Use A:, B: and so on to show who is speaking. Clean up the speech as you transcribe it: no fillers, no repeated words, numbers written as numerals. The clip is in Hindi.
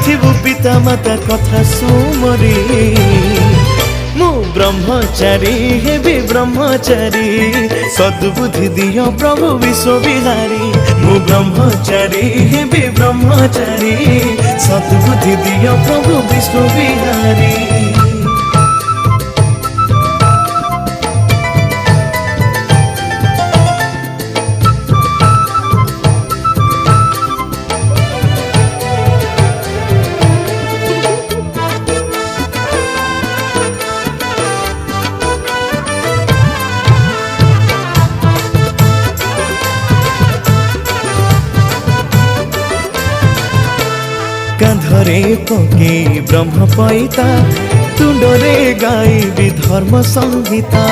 A: राखिबु पिता माता कथा सुमरी मु ब्रह्मचारी हेबी ब्रह्मचारी सद्बुद्धि दियो प्रभु विश्व विहारी मु ब्रह्मचारी हेबी ब्रह्मचारी सद्बुद्धि दियो प्रभु विश्व विहारी। कांधरे पके ब्रह्म पैता तुंडरे गाइबी धर्म संहिता